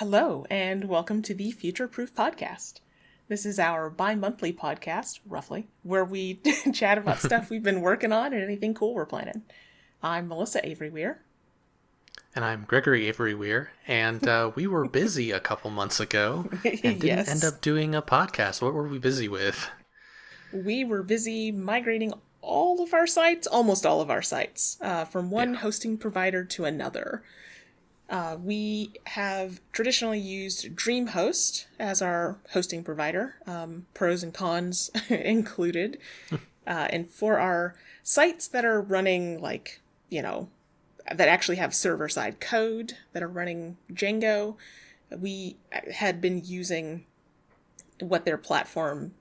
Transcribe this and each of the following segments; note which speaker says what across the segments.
Speaker 1: Hello, and welcome to the Future Proof Podcast. This is our bi-monthly podcast, roughly, where we chat about stuff we've been working on and anything cool we're planning. I'm Melissa Avery Weir.
Speaker 2: And I'm Gregory Avery Weir, and we were busy a couple months ago and didn't end up doing a podcast. What were we busy with?
Speaker 1: We were busy migrating all of our sites, almost all of our sites, from one hosting provider to another. We have traditionally used DreamHost as our hosting provider, pros and cons included. And for our sites that are running, that actually have server-side code, that are running Django, we had been using what their platform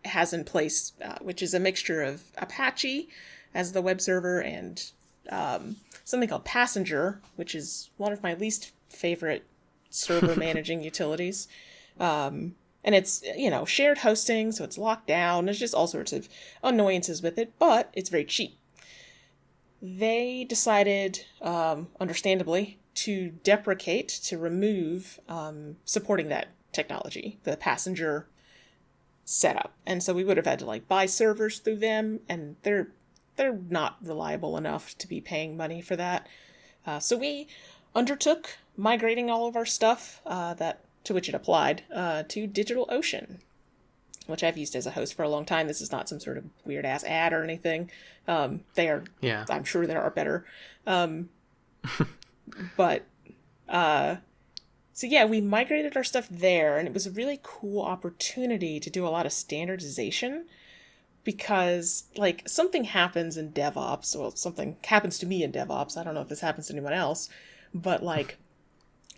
Speaker 1: has in place, which is a mixture of Apache as the web server and something called Passenger, which is one of my least favorite server managing utilities. And it's, shared hosting, so it's locked down. There's just all sorts of annoyances with it, but it's very cheap. They decided, understandably, to remove supporting that technology, the Passenger setup. And so we would have had to buy servers through them, and they're not reliable enough to be paying money for that. So we undertook migrating all of our stuff to which it applied to DigitalOcean, which I've used as a host for a long time. This is not some sort of weird ass ad or anything. They are, I'm sure there are better. We migrated our stuff there, and it was a really cool opportunity to do a lot of standardization. Because, something happens in DevOps, well, something happens to me in DevOps, I don't know if this happens to anyone else, but,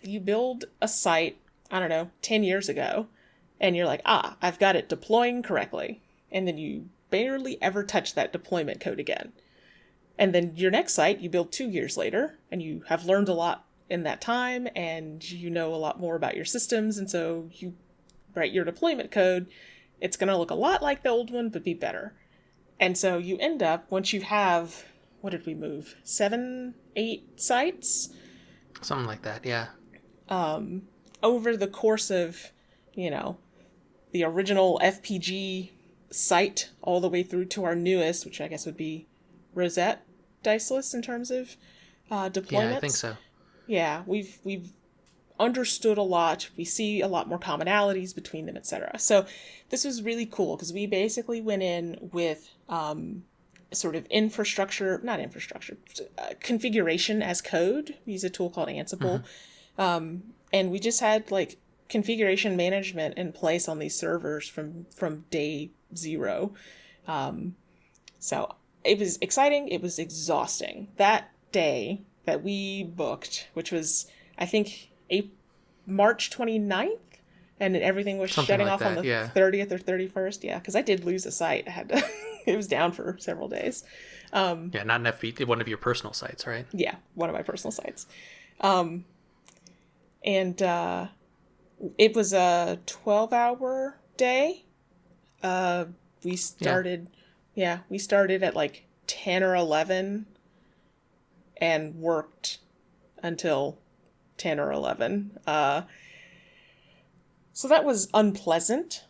Speaker 1: you build a site, 10 years ago, and you're like, I've got it deploying correctly, and then you barely ever touch that deployment code again. And then your next site, you build 2 years later, and you have learned a lot in that time, and you know a lot more about your systems, and so you write your deployment code. It's going to look a lot like the old one, but be better. And so you end up, once you have, what did we move? 7, 8 sites?
Speaker 2: Something like that, yeah.
Speaker 1: Over the course of, the original FPG site all the way through to our newest, which I guess would be Rosette Diceless in terms of deployments.
Speaker 2: Yeah, I think so.
Speaker 1: Yeah, we've understood a lot. We see a lot more commonalities between them, etc. So this was really cool because we basically went in with sort of configuration as code. We use a tool called Ansible. And we just had configuration management in place on these servers from day zero. So it was exciting. It was exhausting. That day that we booked, which was, I think, March 29th, and everything was shutting off on the 30th or 31st. Yeah, because I did lose a site. I had to it was down for several days.
Speaker 2: Not an FB, one of your personal sites, right?
Speaker 1: Yeah, one of my personal sites. And it was a 12-hour day. We started at 10 or 11 and worked until 10 or 11. So that was unpleasant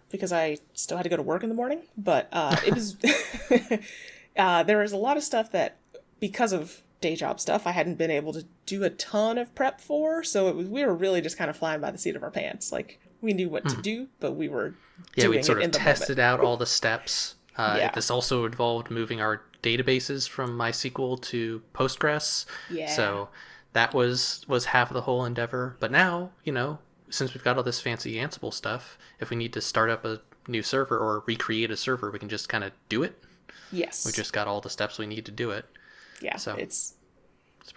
Speaker 1: because I still had to go to work in the morning, but it was there was a lot of stuff that, because of day job stuff, I hadn't been able to do a ton of prep for, so we were really just kind of flying by the seat of our pants. We knew what to do, but we were doing
Speaker 2: we sort
Speaker 1: it in
Speaker 2: of
Speaker 1: the
Speaker 2: tested
Speaker 1: moment.
Speaker 2: out all the steps. This also involved moving our databases from MySQL to Postgres.
Speaker 1: Yeah.
Speaker 2: So that was half of the whole endeavor. But now, since we've got all this fancy Ansible stuff, if we need to start up a new server or recreate a server, we can just kind of do it.
Speaker 1: Yes.
Speaker 2: We just got all the steps we need to do it.
Speaker 1: Yeah.
Speaker 2: So
Speaker 1: it's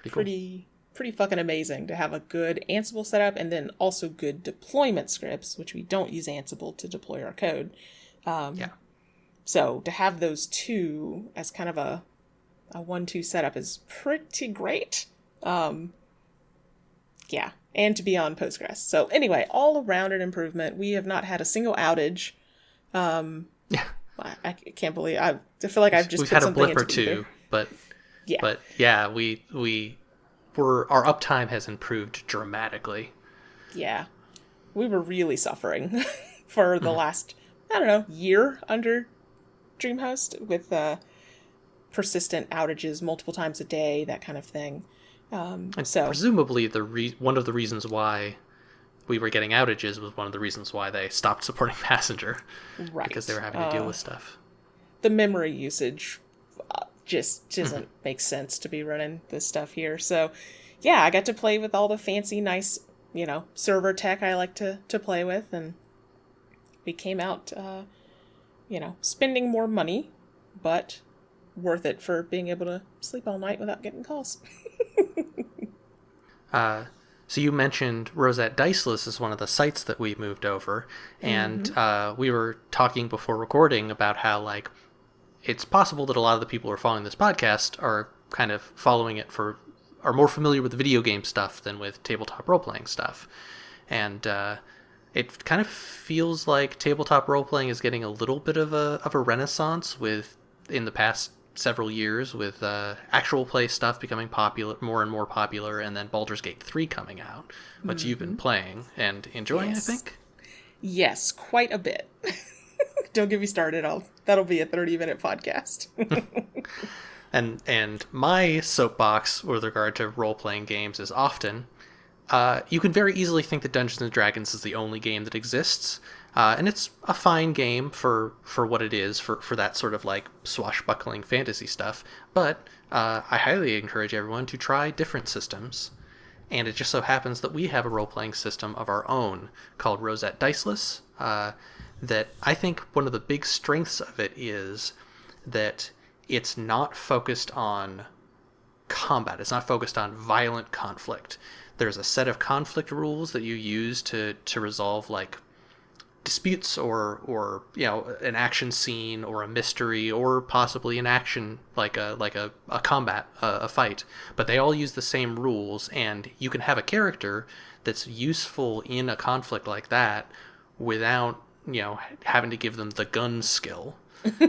Speaker 2: pretty
Speaker 1: pretty fucking amazing to have a good Ansible setup and then also good deployment scripts, which we don't use Ansible to deploy our code. So to have those two as kind of a 1-2 setup is pretty great. And to be on Postgres. So anyway, all around an improvement. We have not had a single outage. I can't believe I feel like I've just
Speaker 2: we've
Speaker 1: put
Speaker 2: had a blip or
Speaker 1: into
Speaker 2: two, but our uptime has improved dramatically.
Speaker 1: Yeah. We were really suffering for the last, I don't know, year under DreamHost with persistent outages multiple times a day, that kind of thing.
Speaker 2: And
Speaker 1: So,
Speaker 2: presumably, one of the reasons why we were getting outages was one of the reasons why they stopped supporting Passenger, because they
Speaker 1: right.
Speaker 2: were having to deal with stuff.
Speaker 1: The memory usage just doesn't make sense to be running this stuff here. So, yeah, I got to play with all the fancy, nice, server tech I like to play with, and we came out, spending more money, but worth it for being able to sleep all night without getting calls.
Speaker 2: So you mentioned Rosette Diceless is one of the sites that we moved over, and we were talking before recording about how, like, it's possible that a lot of the people who are following this podcast are kind of following it are more familiar with video game stuff than with tabletop role-playing stuff. And it kind of feels like tabletop role-playing is getting a little bit of a renaissance in the past several years, with actual play stuff becoming popular, more and more popular, and then Baldur's Gate 3 coming out, which you've been playing and enjoying,
Speaker 1: Yes.
Speaker 2: I think?
Speaker 1: Yes, quite a bit. Don't get me started. That'll be a 30-minute podcast.
Speaker 2: And my soapbox with regard to role-playing games is often, you can very easily think that Dungeons & Dragons is the only game that exists, and it's a fine game for what it is, for that sort of, like, swashbuckling fantasy stuff, but I highly encourage everyone to try different systems. And it just so happens that we have a role-playing system of our own called Rosette Diceless, that I think one of the big strengths of it is that it's not focused on combat. It's not focused on violent conflict. There's a set of conflict rules that you use to resolve, like, disputes or an action scene or a mystery or possibly an action, like a combat, a fight. But they all use the same rules, and you can have a character that's useful in a conflict like that without having to give them the gun skill.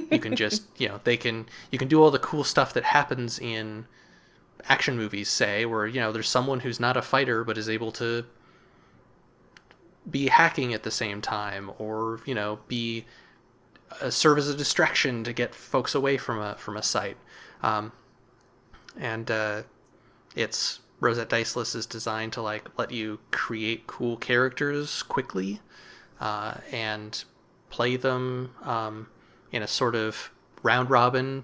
Speaker 2: You can just you can do all the cool stuff that happens in action movies, say, where there's someone who's not a fighter but is able to be hacking at the same time, or be serve as a distraction to get folks away from a site. And it's Rosette Diceless is designed to, like, let you create cool characters quickly, and play them in a sort of round robin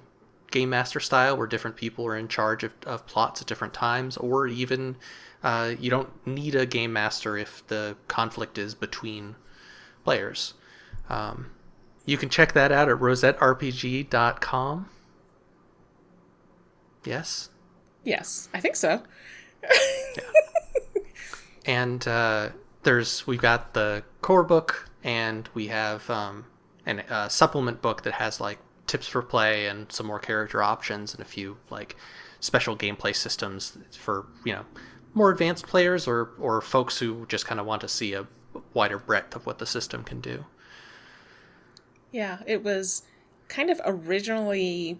Speaker 2: game master style, where different people are in charge of plots at different times, or even you don't need a game master if the conflict is between players. You can check that out at rosetterpg.com. Yes?
Speaker 1: Yes, I think so.
Speaker 2: Yeah. And we've got the core book, and we have a supplement book that has, like, tips for play and some more character options and a few, like, special gameplay systems for more advanced players or folks who just kind of want to see a wider breadth of what the system can do.
Speaker 1: Yeah, it was kind of originally,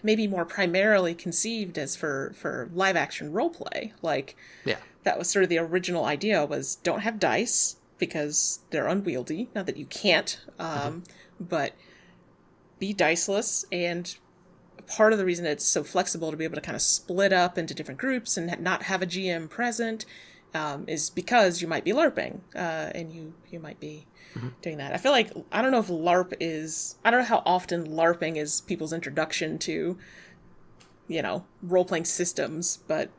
Speaker 1: maybe more primarily conceived as for live action role play. Like,
Speaker 2: yeah,
Speaker 1: that was sort of the original idea, was don't have dice because they're unwieldy. Not that you can't, but be diceless. And part of the reason it's so flexible to be able to kind of split up into different groups and not have a GM present is because you might be LARPing, and you might be doing that. I feel like, I don't know how often LARPing is people's introduction to, role playing systems, but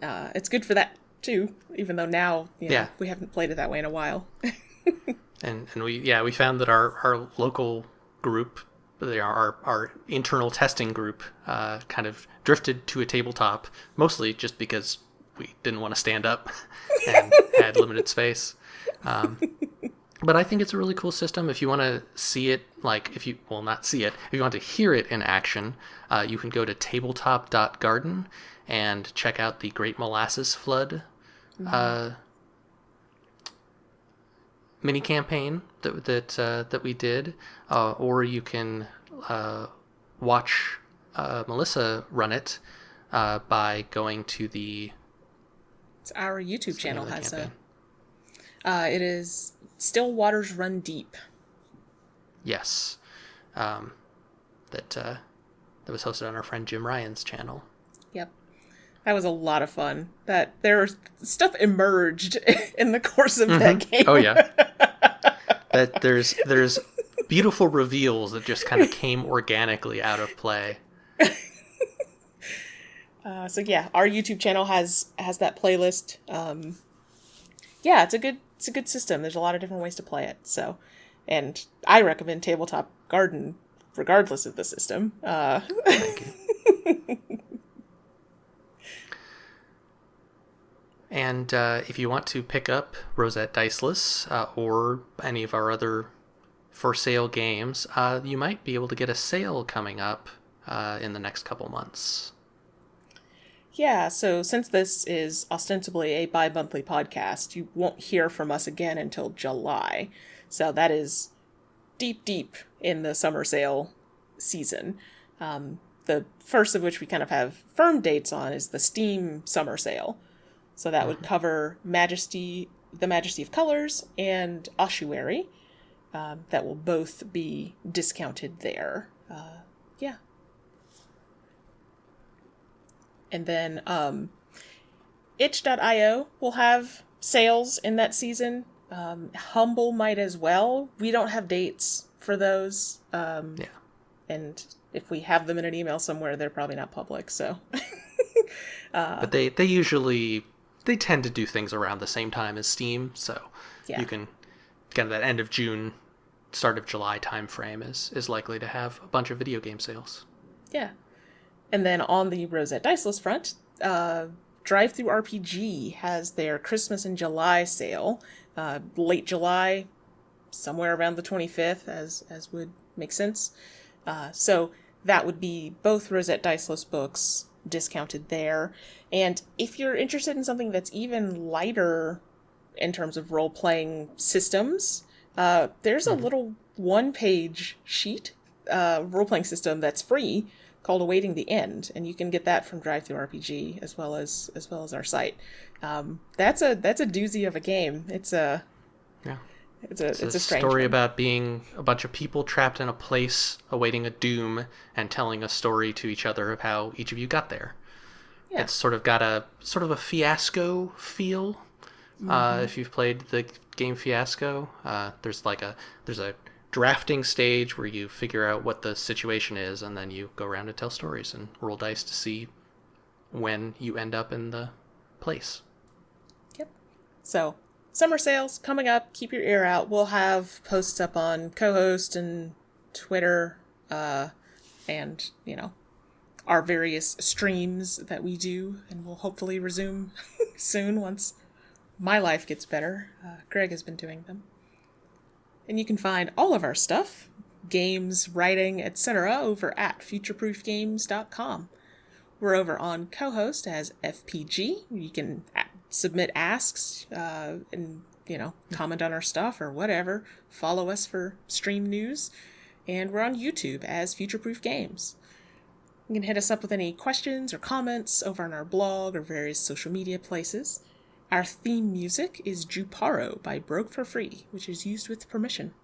Speaker 1: it's good for that too, even though now, we haven't played it that way in a while.
Speaker 2: and we found that our local group, our internal testing group, kind of drifted to a tabletop, mostly just because we didn't want to stand up and had limited space. But I think it's a really cool system. If you want to see it, if you want to hear it in action, you can go to tabletop.garden and check out the Great Molasses Flood mini campaign that we did, or you can watch Melissa run it by going to the
Speaker 1: Our YouTube
Speaker 2: What's the name
Speaker 1: channel
Speaker 2: of the
Speaker 1: has
Speaker 2: campaign?
Speaker 1: it is Still Waters Run Deep.
Speaker 2: Yes. That was hosted on our friend Jim Ryan's channel.
Speaker 1: Yep. That was a lot of fun. That stuff emerged in the course of that game.
Speaker 2: Oh yeah. That there's beautiful reveals that just kind of came organically out of play.
Speaker 1: So yeah, our YouTube channel has that playlist. Yeah, it's a good system. There's a lot of different ways to play it. So, and I recommend Tabletop Garden regardless of the system.
Speaker 2: Thank you. And if you want to pick up Rosette Diceless or any of our other for sale games, you might be able to get a sale coming up in the next couple months.
Speaker 1: Yeah, so since this is ostensibly a bi-monthly podcast, you won't hear from us again until July. So that is deep in the summer sale season. The first of which we kind of have firm dates on is the Steam summer sale. So that would cover the Majesty of Colors and Ossuary. That will both be discounted there. Yeah. And then itch.io will have sales in that season. Humble might as well. We don't have dates for those.
Speaker 2: Yeah.
Speaker 1: And if we have them in an email somewhere, they're probably not public. So,
Speaker 2: but they tend to do things around the same time as Steam, so
Speaker 1: yeah.
Speaker 2: you can kind of that end of June, start of July time frame is likely to have a bunch of video game sales.
Speaker 1: Yeah. And then on the Rosette Diceless front, Drive-Thru RPG has their Christmas in July sale, late July, somewhere around the 25th, as would make sense. So that would be both Rosette Diceless books discounted there. And if you're interested in something that's even lighter in terms of role-playing systems, there's a little one-page sheet role-playing system that's free called Awaiting the End, and you can get that from Drive-Thru RPG as well as our site. That's a doozy of a game. It's a strange
Speaker 2: story
Speaker 1: one.
Speaker 2: about being a bunch of people trapped in a place awaiting a doom and telling a story to each other of how each of you got there. Yeah. It's sort of got a Fiasco feel. If you've played the game Fiasco, there's a drafting stage where you figure out what the situation is, and then you go around and tell stories and roll dice to see when you end up in the place.
Speaker 1: Yep. So, summer sales coming up. Keep your ear out. We'll have posts up on Co-Host and Twitter, and, our various streams that we do, and we'll hopefully resume soon once my life gets better. Greg has been doing them. And you can find all of our stuff, games, writing, etc. over at futureproofgames.com. We're over on Co-Host as FPG. You can submit asks and, comment on our stuff or whatever. Follow us for stream news. And we're on YouTube as Futureproof Games. You can hit us up with any questions or comments over on our blog or various social media places. Our theme music is Juparo by Broke for Free, which is used with permission.